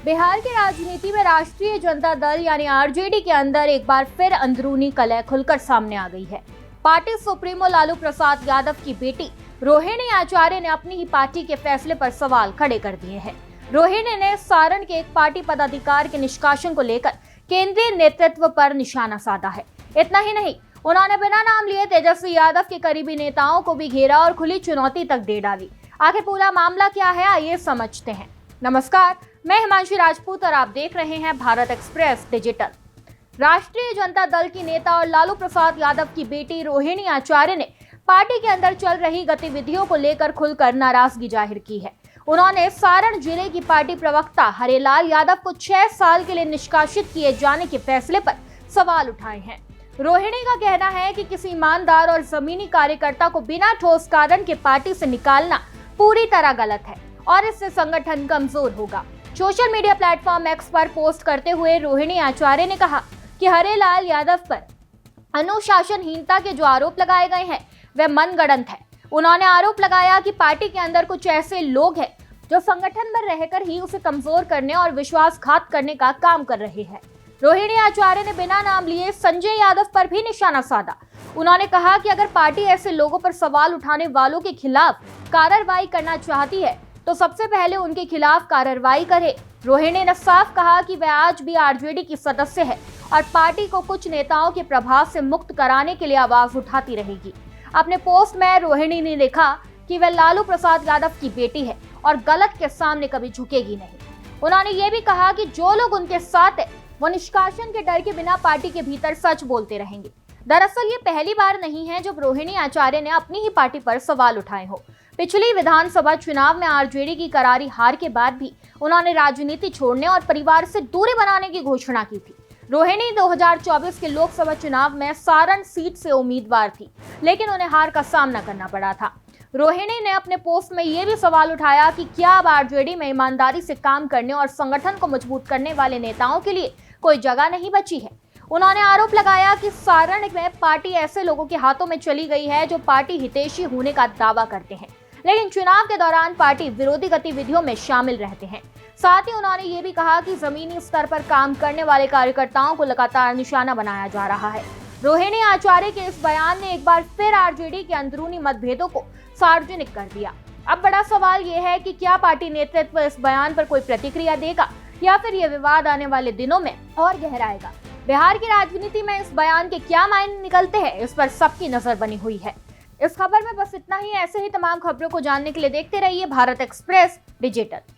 बिहार की राजनीति में राष्ट्रीय जनता दल यानी आरजेडी के अंदर एक बार फिर अंदरूनी कलह खुलकर सामने आ गई है। पार्टी सुप्रीमो लालू प्रसाद यादव की बेटी रोहिणी आचार्य ने अपनी ही पार्टी के फैसले पर सवाल खड़े कर दिए हैं। रोहिणी ने सारण के एक पार्टी पदाधिकारी के निष्कासन को लेकर केंद्रीय नेतृत्व पर निशाना साधा है। इतना ही नहीं, उन्होंने बिना नाम लिए तेजस्वी यादव के करीबी नेताओं को भी घेरा और खुली चुनौती तक दे डाली। आखिर पूरा मामला क्या है, आइए समझते हैं। नमस्कार, मैं हिमांशी राजपूत और आप देख रहे हैं भारत एक्सप्रेस डिजिटल। राष्ट्रीय जनता दल की नेता और लालू प्रसाद यादव की बेटी रोहिणी आचार्य ने पार्टी के अंदर चल रही गतिविधियों को लेकर खुलकर नाराजगी जाहिर की है। उन्होंने सारण जिले की पार्टी प्रवक्ता हरेलाल यादव को 6 साल के लिए निष्कासित किए जाने के फैसले पर सवाल उठाए हैं। रोहिणी का कहना है कि किसी ईमानदार और जमीनी कार्यकर्ता को बिना ठोस कारण के पार्टी से निकालना पूरी तरह गलत है और इससे संगठन कमजोर होगा। सोशल मीडिया प्लेटफॉर्म एक्स पर पोस्ट करते हुए रोहिणी आचार्य ने कहा कि हरेलाल यादव पर अनुशासनहीनता के जो आरोप लगाए गए हैं वह मनगढ़ंत है। उन्होंने आरोप लगाया कि पार्टी के अंदर कुछ ऐसे लोग हैं जो संगठन में रहकर ही उसे कमजोर करने और विश्वासघात करने का काम कर रहे हैं। रोहिणी आचार्य ने बिना नाम लिए संजय यादव पर भी निशाना साधा। उन्होंने कहा कि अगर पार्टी ऐसे लोगों पर सवाल उठाने वालों के खिलाफ कार्रवाई करना चाहती है तो सबसे पहले उनके खिलाफ कार्रवाई करे। रोहिणी ने साफ कहा कि वह आज भी आरजेडी की सदस्य है और पार्टी को कुछ नेताओं के प्रभाव से मुक्त कराने के लिए आवाज उठाती रहेगी। अपने पोस्ट में रोहिणी ने लिखा कि वह लालू प्रसाद यादव की बेटी है और गलत के सामने कभी झुकेगी नहीं। उन्होंने ये भी कहा कि जो लोग उनके साथ है वो निष्कासन के डर के बिना पार्टी के भीतर सच बोलते रहेंगे। दरअसल ये पहली बार नहीं है जब रोहिणी आचार्य ने अपनी ही पार्टी पर सवाल उठाए हो। पिछली विधानसभा चुनाव में आरजेडी की करारी हार के बाद भी उन्होंने राजनीति छोड़ने और परिवार से दूरी बनाने की घोषणा की थी। रोहिणी 2024 के लोकसभा चुनाव में सारण सीट से उम्मीदवार थी, लेकिन उन्हें हार का सामना करना पड़ा था। रोहिणी ने अपने पोस्ट में ये भी सवाल उठाया कि क्या अब आरजेडी में ईमानदारी से काम करने और संगठन को मजबूत करने वाले नेताओं के लिए कोई जगह नहीं बची है। उन्होंने आरोप लगाया कि सारण में पार्टी ऐसे लोगों के हाथों में चली गई है जो पार्टी हितैषी होने का दावा करते हैं, लेकिन चुनाव के दौरान पार्टी विरोधी गतिविधियों में शामिल रहते हैं। साथ ही उन्होंने ये भी कहा कि जमीनी स्तर पर काम करने वाले कार्यकर्ताओं को लगातार निशाना बनाया जा रहा है। रोहिणी आचार्य के इस बयान ने एक बार फिर आरजेडी के अंदरूनी मतभेदों को सार्वजनिक कर दिया। अब बड़ा सवाल ये है कि क्या पार्टी नेतृत्व इस बयान पर कोई प्रतिक्रिया देगा या फिर ये विवाद आने वाले दिनों में और गहराएगा। बिहार की राजनीति में इस बयान के क्या मायने निकलते हैं, इस पर सबकी नजर बनी हुई है। इस खबर में बस इतना ही। ऐसे ही तमाम खबरों को जानने के लिए देखते रहिए भारत एक्सप्रेस डिजिटल।